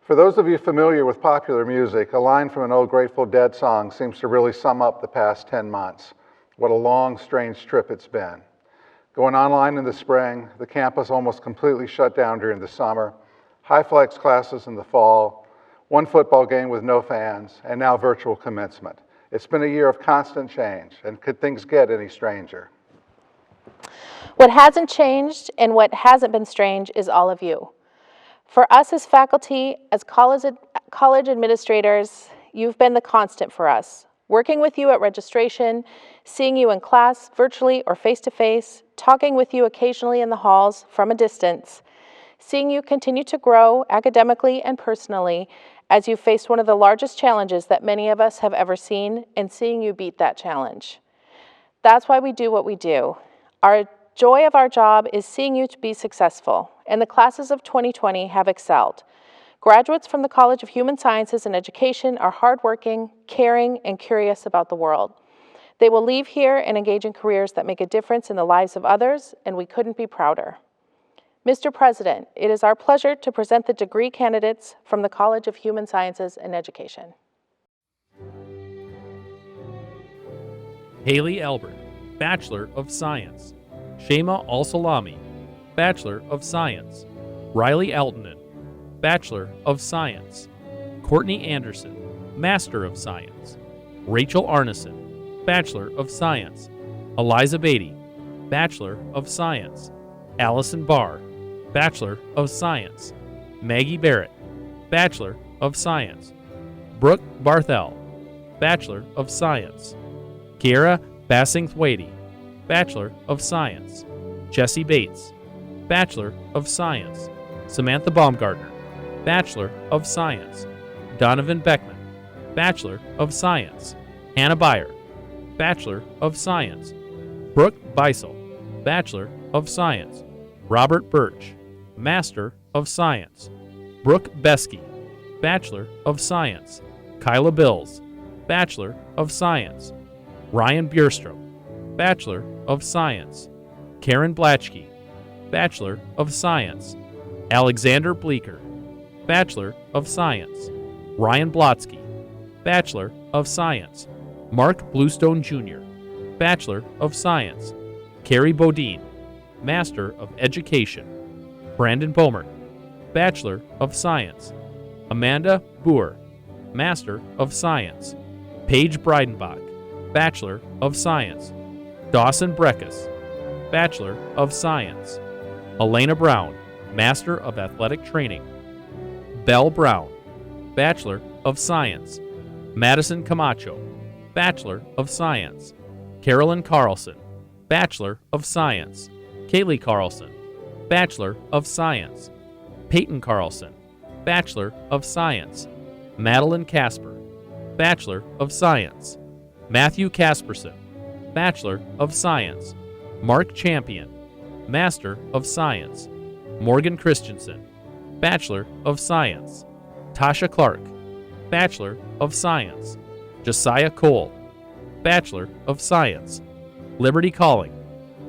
For those of you familiar with popular music, a line from an old Grateful Dead song seems to really sum up the past 10 months. What a long, strange trip it's been. Going online in the spring, the campus almost completely shut down during the summer, high flex classes in the fall, one football game with no fans, and now virtual commencement. It's been a year of constant change, and could things get any stranger? What hasn't changed and what hasn't been strange is all of you. For us as faculty, as college administrators, you've been the constant for us. Working with you at registration, seeing you in class, virtually or face-to-face, talking with you occasionally in the halls from a distance, seeing you continue to grow academically and personally as you face one of the largest challenges that many of us have ever seen, and seeing you beat that challenge. That's why we do what we do. Our joy of our job is seeing you to be successful, and the classes of 2020 have excelled. Graduates from the College of Human Sciences and Education are hardworking, caring, and curious about the world. They will leave here and engage in careers that make a difference in the lives of others, and we couldn't be prouder. Mr. President, it is our pleasure to present the degree candidates from the College of Human Sciences and Education. Haley Albert, Bachelor of Science. Shema Al-Salami, Bachelor of Science. Riley Altonen, Bachelor of Science. Courtney Anderson, Master of Science. Rachel Arneson, Bachelor of Science. Eliza Beatty, Bachelor of Science. Allison Barr, Bachelor of Science. Maggie Barrett, Bachelor of Science. Brooke Barthel, Bachelor of Science. Kiara Bassingthwaite, Bachelor of Science. Jesse Bates, Bachelor of Science. Samantha Baumgartner, Bachelor of Science. Donovan Beckman, Bachelor of Science. Hannah Byer, Bachelor of Science. Brooke Beisel, Bachelor of Science. Robert Birch, Master of Science. Brooke Besky, Bachelor of Science. Kyla Bills, Bachelor of Science. Ryan Bierstrom, Bachelor of Science. Karen Blatchke, Bachelor of Science. Alexander Bleeker, Bachelor of Science. Ryan Blotsky, Bachelor of Science. Mark Bluestone Jr., Bachelor of Science. Carrie Bodine, Master of Education. Brandon Bomert, Bachelor of Science. Amanda Boer, Master of Science. Paige Breidenbach, Bachelor of Science. Dawson Breckus, Bachelor of Science. Elena Brown, Master of Athletic Training. Belle Brown, Bachelor of Science. Madison Camacho, Bachelor of Science. Carolyn Carlson, Bachelor of Science. Kaylee Carlson, Bachelor of Science. Peyton Carlson, Bachelor of Science. Madeline Casper, Bachelor of Science. Matthew Casperson, Bachelor of Science. Mark Champion, Master of Science. Morgan Christensen, Bachelor of Science. Tasha Clark, Bachelor of Science. Josiah Cole, Bachelor of Science. Liberty Calling,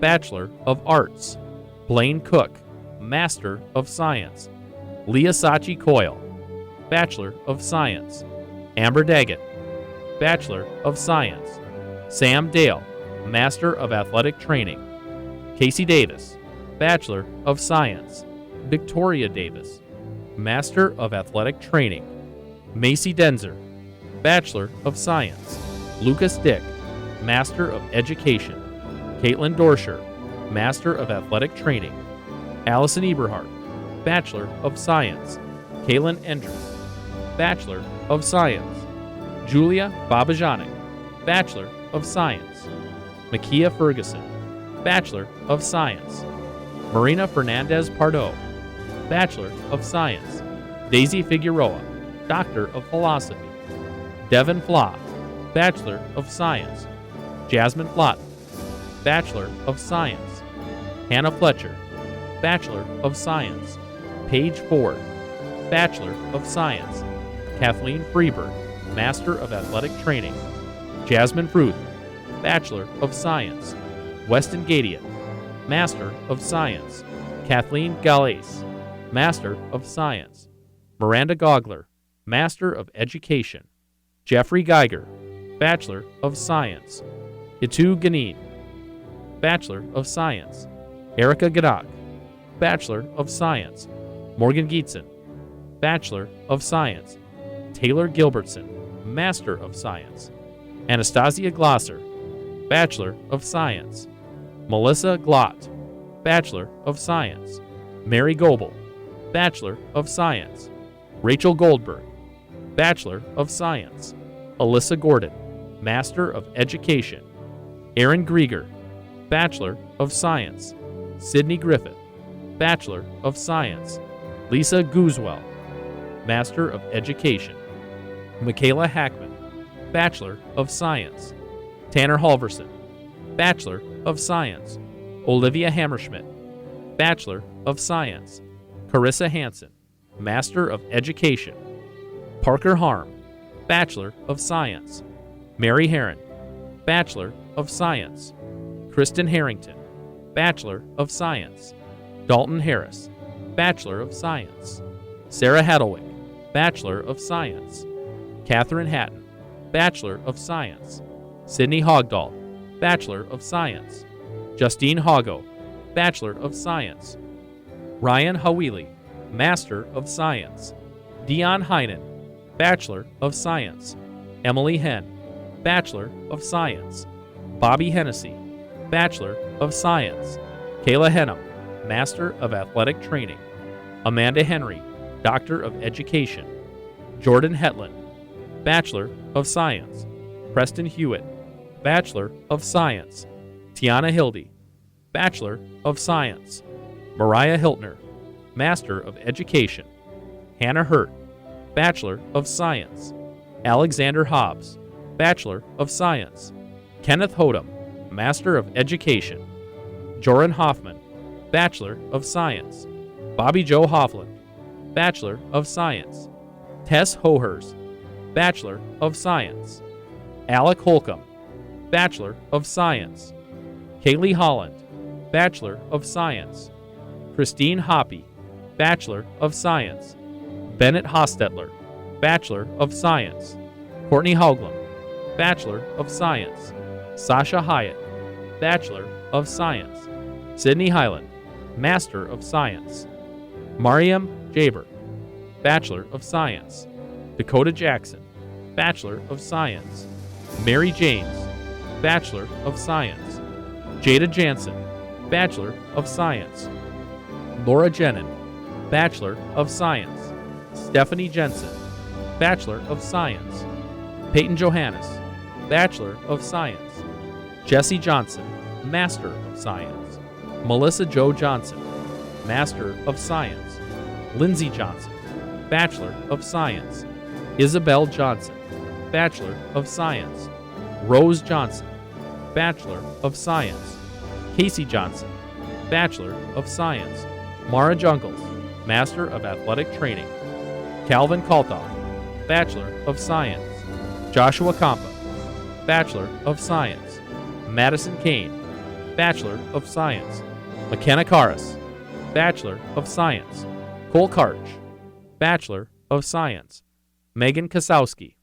Bachelor of Arts. Blaine Cook, Master of Science. Leah Sachi Coyle, Bachelor of Science. Amber Daggett, Bachelor of Science. Sam Dale, Master of Athletic Training. Casey Davis, Bachelor of Science. Victoria Davis, Master of Athletic Training. Macy Denzer, Bachelor of Science. Lucas Dick, Master of Education. Caitlin Dorsher, Master of Athletic Training. Allison Eberhardt, Bachelor of Science. Kaylin Endress, Bachelor of Science. Julia Babajanik, Bachelor of Science. Makia Ferguson, Bachelor of Science. Marina Fernandez Pardo, Bachelor of Science. Daisy Figueroa, Doctor of Philosophy. Devin Flaw, Bachelor of Science. Jasmine Flott, Bachelor of Science. Hannah Fletcher, Bachelor of Science. Paige Ford, Bachelor of Science. Kathleen Freeberg, Master of Athletic Training. Jasmine Fruth, Bachelor of Science. Weston Gadiot, Master of Science. Kathleen Galais, Master of Science. Miranda Gogler, Master of Education. Jeffrey Geiger, Bachelor of Science. Itu Ganin, Bachelor of Science. Erica Gadak, Bachelor of Science. Morgan Gietzen, Bachelor of Science. Taylor Gilbertson, Master of Science. Anastasia Glosser, Bachelor of Science. Melissa Glott, Bachelor of Science. Mary Goebel, Bachelor of Science. Rachel Goldberg, Bachelor of Science. Alyssa Gordon, Master of Education. Aaron Grieger, Bachelor of Science. Sydney Griffith, Bachelor of Science. Lisa Guzwell, Master of Education. Michaela Hackman, Bachelor of Science. Tanner Halverson, Bachelor of Science. Olivia Hammerschmidt, Bachelor of Science. Carissa Hansen, Master of Education. Parker Harm, Bachelor of Science. Mary Herron, Bachelor of Science. Kristen Harrington, Bachelor of Science. Dalton Harris, Bachelor of Science. Sarah Hadlewick, Bachelor of Science. Catherine Hatton, Bachelor of Science. Sydney Hogdahl, Bachelor of Science. Justine Hago, Bachelor of Science. Ryan Hawili, Master of Science. Dion Heinen, Bachelor of Science. Emily Henn, Bachelor of Science. Bobby Hennessy, Bachelor of Science. Kayla Henham, Master of Athletic Training. Amanda Henry, Doctor of Education. Jordan Hetland, Bachelor of Science. Preston Hewitt, Bachelor of Science. Tiana Hildy, Bachelor of Science. Mariah Hiltner, Master of Education. Hannah Hurt, Bachelor of Science. Alexander Hobbs, Bachelor of Science. Kenneth Hodum, Master of Education. Joran Hoffman, Bachelor of Science. Bobby Joe Hoffland, Bachelor of Science. Tess Hohers, Bachelor of Science. Alec Holcomb, Bachelor of Science. Kaylee Holland, Bachelor of Science. Christine Hoppy, Bachelor of Science. Bennett Hostetler, Bachelor of Science. Courtney Hauglam, Bachelor of Science. Sasha Hyatt, Bachelor of Science. Sydney Hyland, Master of Science. Mariam Jaber, Bachelor of Science. Dakota Jackson, Bachelor of Science. Mary James, Bachelor of Science. Jada Jansen, Bachelor of Science. Laura Jenin, Bachelor of Science. Stephanie Jensen, Bachelor of Science. Peyton Johannes, Bachelor of Science. Jesse Johnson, Master of Science. Melissa Jo Johnson, Master of Science. Lindsay Johnson, Bachelor of Science. Isabel Johnson, Bachelor of Science. Rose Johnson, Bachelor of Science. Casey Johnson, Bachelor of Science. Mara Jungles, Master of Athletic Training. Calvin Kaltoff, Bachelor of Science. Joshua Kampa, Bachelor of Science. Madison Kane, Bachelor of Science. McKenna Karras, Bachelor of Science. Cole Karch, Bachelor of Science. Megan Kasowski,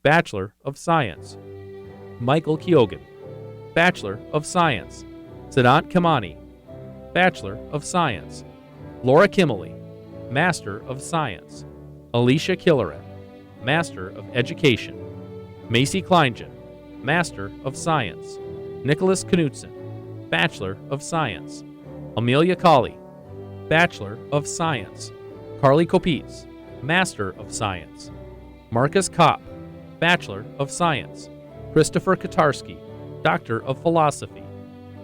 Bachelor of Science. Michael Kyogan, Bachelor of Science. Siddhant Kamani, Bachelor of Science. Laura Kimmerly, Master of Science. Alicia Killeran, Master of Education. Macy Kleingen, Master of Science. Nicholas Knudsen, Bachelor of Science. Amelia Colley, Bachelor of Science. Carly Kopitz, Master of Science. Marcus Kopp, Bachelor of Science. Christopher Katarski, Doctor of Philosophy.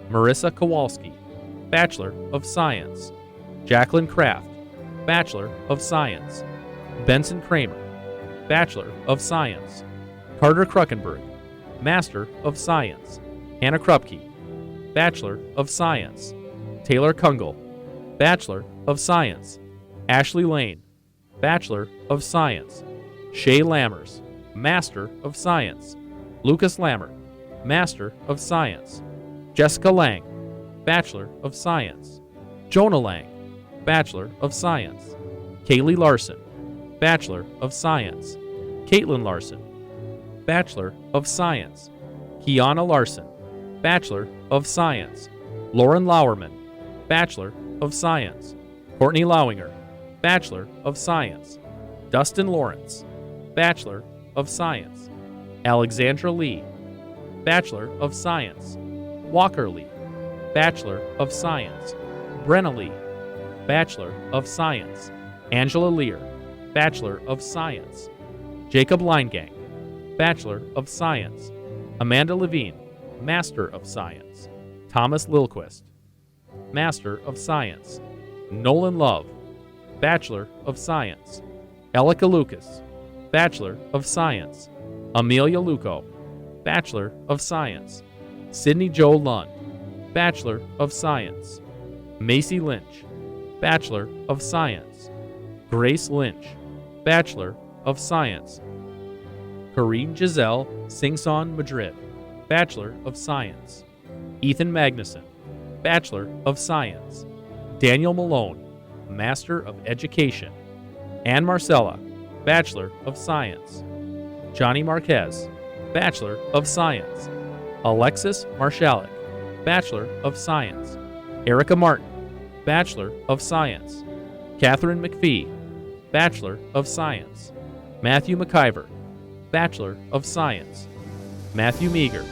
Marissa Kowalski, Bachelor of Science. Jacqueline Kraft, Bachelor of Science. Benson Kramer, Bachelor of Science. Carter Kruckenberg, Master of Science. Hannah Krupke, Bachelor of Science. Taylor Kungle, Bachelor of Science. Ashley Lane, Bachelor of Science. Shay Lammers, Master of Science. Lucas Lammert, Master of Science. Jessica Lang, Bachelor of Science. Jonah Lang, Bachelor of Science. Kaylee Larson, Bachelor of Science. Caitlin Larson, Bachelor of Science. Kiana Larson, Bachelor of Science. Lauren Lauerman, Bachelor of Science. Courtney Lauinger, Bachelor of Science. Dustin Lawrence, Bachelor of Science. Alexandra Lee, Bachelor of Science. Walker Lee, Bachelor of Science. Brenna Lee, Bachelor of Science. Angela Lear, Bachelor of Science. Jacob Leingang, Bachelor of Science. Amanda Levine, Master of Science. Thomas Lilquist, Master of Science. Nolan Love, Bachelor of Science. Elika Lucas, Bachelor of Science. Amelia Luco, Bachelor of Science. Sydney Jo Lund, Bachelor of Science. Macy Lynch, Bachelor of Science. Grace Lynch, Bachelor of Science. Karine Giselle Singson Madrid, Bachelor of Science. Ethan Magnuson, Bachelor of Science. Daniel Malone, Master of Education. Ann Marcella, Bachelor of Science. Johnny Marquez, Bachelor of Science. Alexis Marshalik, Bachelor of Science. Erica Martin, Bachelor of Science. Catherine McPhee, Bachelor of Science. Matthew McIver, Bachelor of Science. Matthew Meager,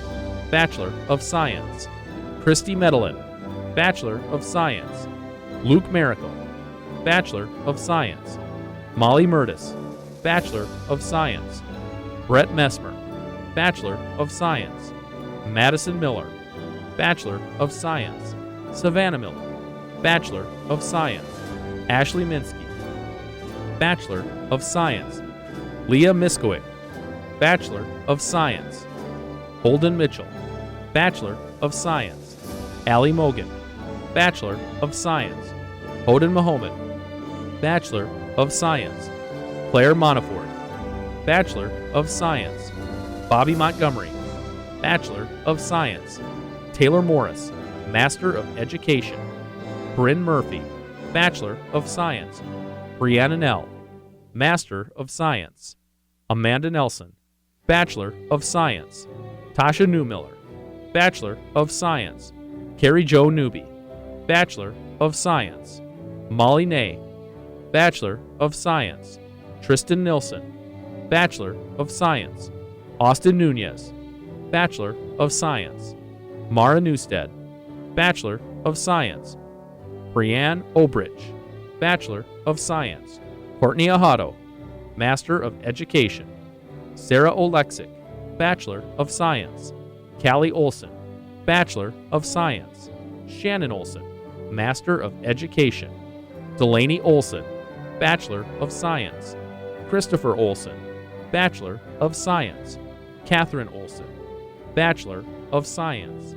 Bachelor of Science. Christy Medellin, Bachelor of Science. Luke Miracle, Bachelor of Science. Molly Murtis, Bachelor of Science. Brett Messmer, Bachelor of Science. Madison Miller, Bachelor of Science. Savannah Miller, Bachelor of Science. Ashley Minsky, Bachelor of Science. Leah Miskowick, Bachelor of Science. Holden Mitchell, Bachelor of Science. Allie Mogan, Bachelor of Science. Hoden Mohammed, Bachelor of Science. Claire Montefiore, Bachelor of Science. Bobby Montgomery, Bachelor of Science. Taylor Morris, Master of Education. Bryn Murphy, Bachelor of Science. Brianna Nell, Master of Science. Amanda Nelson, Bachelor of Science. Tasha Newmiller, Bachelor of Science. Carrie Jo Newby, Bachelor of Science. Molly Ney, Bachelor of Science. Tristan Nilsson, Bachelor of Science. Austin Nunez, Bachelor of Science. Mara Newstead, Bachelor of Science. Brianne Obridge, Bachelor of Science. Courtney Ahato, Master of Education. Sarah Oleksic, Bachelor of Science. Callie Olson, Bachelor of Science. Shannon Olson, Master of Education. Delaney Olson, Bachelor of Science. Christopher Olson, Bachelor of Science. Catherine Olson, Bachelor of Science.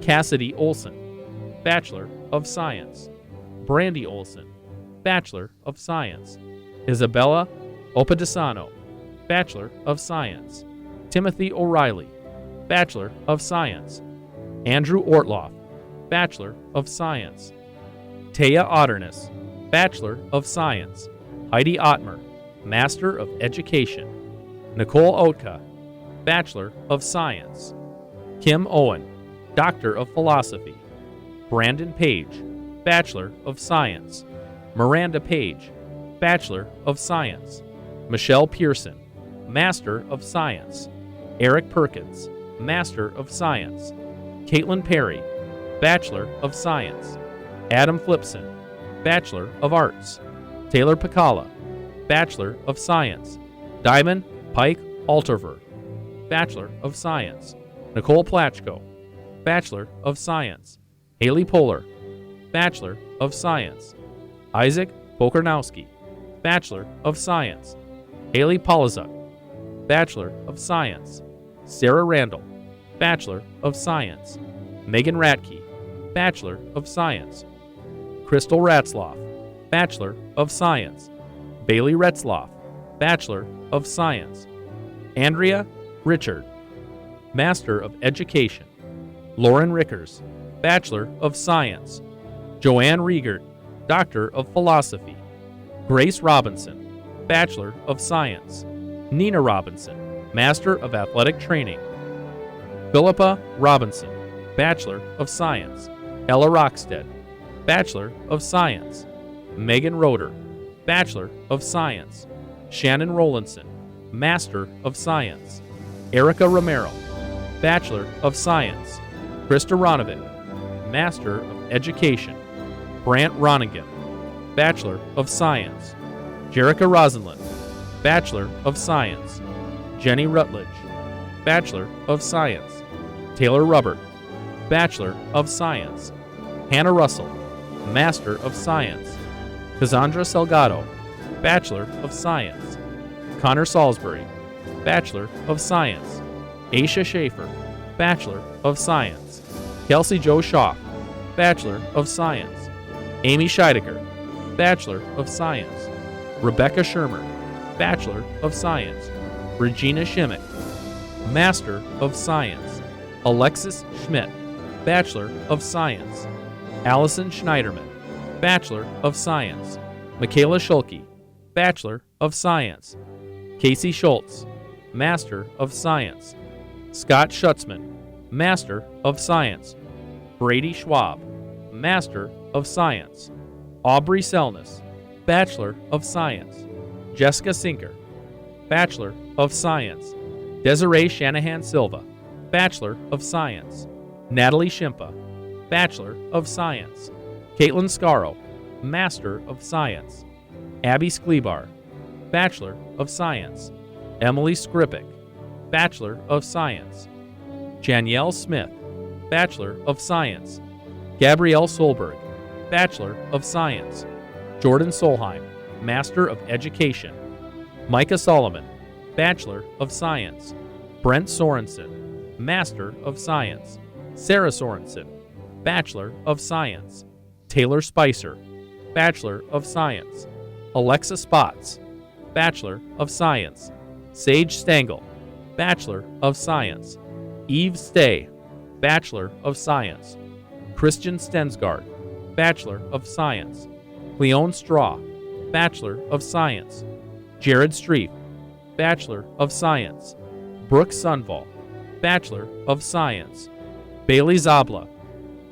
Cassidy Olson, Bachelor of Science. Brandy Olson, Bachelor of Science. Isabella Opadesano, Bachelor of Science. Timothy O'Reilly, Bachelor of Science. Andrew Ortloff, Bachelor of Science. Taya Otterness, Bachelor of Science. Heidi Ottmer, Master of Education. Nicole Otka, Bachelor of Science. Kim Owen, Doctor of Philosophy. Brandon Page, Bachelor of Science. Miranda Page, Bachelor of Science. Michelle Pearson, Master of Science. Eric Perkins, Master of Science. Caitlin Perry, Bachelor of Science. Adam Flipson, Bachelor of Arts. Taylor Pacala, Bachelor of Science. Diamond Pike Alterver, Bachelor of Science. Nicole Plachko, Bachelor of Science. Haley Polar, Bachelor of Science. Isaac Pokarnowski, Bachelor of Science. Haley Polizuk, Bachelor of Science. Sarah Randall, Bachelor of Science. Megan Ratke, Bachelor of Science. Crystal Ratzloff, Bachelor of Science. Bailey Retzloff, Bachelor of Science. Andrea Richard, Master of Education. Lauren Rickers, Bachelor of Science. Joanne Riegert, Doctor of Philosophy. Grace Robinson, Bachelor of Science. Nina Robinson, Master of Athletic Training. Philippa Robinson, Bachelor of Science. Ella Rockstead, Bachelor of Science. Megan Roeder, Bachelor of Science. Shannon Rowlandson, Master of Science. Erica Romero, Bachelor of Science. Krista Ronovic, Master of Education. Brant Ronigan, Bachelor of Science. Jerica Rosenlund, Bachelor of Science. Jenny Rutledge, Bachelor of Science. Taylor Rubbert, Bachelor of Science. Hannah Russell, Master of Science. Cassandra Salgado, Bachelor of Science. Connor Salisbury, Bachelor of Science. Aisha Schaefer, Bachelor of Science. Kelsey Jo Schaaf, Bachelor of Science. Amy Scheidecker, Bachelor of Science. Rebecca Shermer, Bachelor of Science. Regina Schimmick, Master of Science. Alexis Schmidt, Bachelor of Science. Allison Schneiderman, Bachelor of Science. Michaela Schulke, Bachelor of Science. Casey Schultz, Master of Science. Scott Schutzman, Master of Science. Brady Schwab, Master of Science. Aubrey Selness, Bachelor of Science. Jessica Sinker, Bachelor of Science. Desiree Shanahan Silva, Bachelor of Science. Natalie Shimpa, Bachelor of Science. Caitlin Scaro, Master of Science. Abby Sklebar, Bachelor of Science. Emily Skripik, Bachelor of Science. Janielle Smith, Bachelor of Science. Gabrielle Solberg, Bachelor of Science. Jordan Solheim, Master of Education. Micah Solomon, Bachelor of Science. Brent Sorensen, Master of Science. Sarah Sorensen, Bachelor of Science. Taylor Spicer, Bachelor of Science. Alexa Spots, Bachelor of Science. Sage Stengel, Bachelor of Science. Eve Stay, Bachelor of Science. Christian Stensgaard, Bachelor of Science. Cleone Straw, Bachelor of Science. Jared Streif, Bachelor of Science. Brooke Sunval, Bachelor of Science. Bailey Zabla,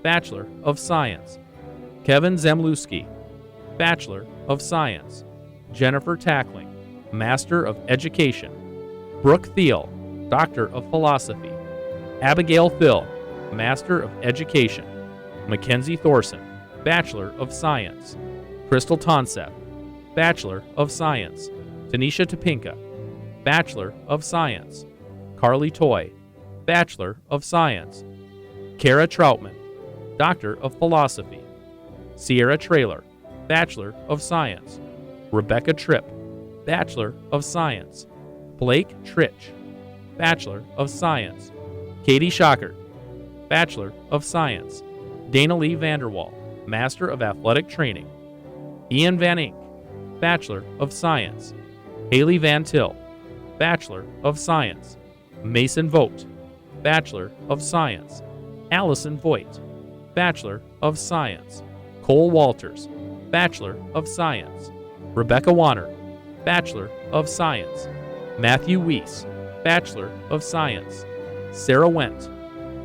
Bachelor of Science. Kevin Zemlewski, Bachelor of Science. Jennifer Tackling, Master of Education. Brooke Thiel, Doctor of Philosophy. Abigail Thill, Master of Education. Mackenzie Thorson, Bachelor of Science. Crystal Tonseth, Bachelor of Science. Tanisha Topinka, Bachelor of Science. Carly Toy, Bachelor of Science. Kara Troutman, Doctor of Philosophy. Sierra Traylor, Bachelor of Science. Rebecca Tripp, Bachelor of Science. Blake Tritch, Bachelor of Science. Katie Schockert, Bachelor of Science. Dana Lee Vanderwall, Master of Athletic Training. Ian Van Ink, Bachelor of Science. Haley Van Til, Bachelor of Science. Mason Vogt, Bachelor of Science. Allison Voigt, Bachelor of Science. Cole Walters, Bachelor of Science. Rebecca Warner, Bachelor of Science. Matthew Weiss, Bachelor of Science. Sarah Wendt,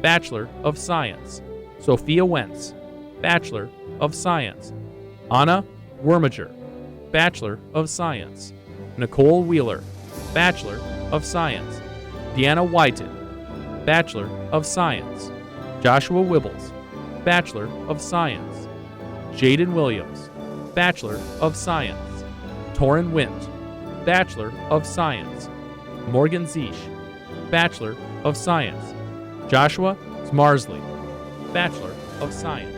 Bachelor of Science. Sophia Wentz, Bachelor of Science. Anna Wormager, Bachelor of Science. Nicole Wheeler, Bachelor of Science. Deanna Whiten, Bachelor of Science. Joshua Wibbles, Bachelor of Science. Jaden Williams, Bachelor of Science. Torin Wint, Bachelor of Science. Morgan Zeish, Bachelor of Science. Joshua Smarsley, Bachelor of Science.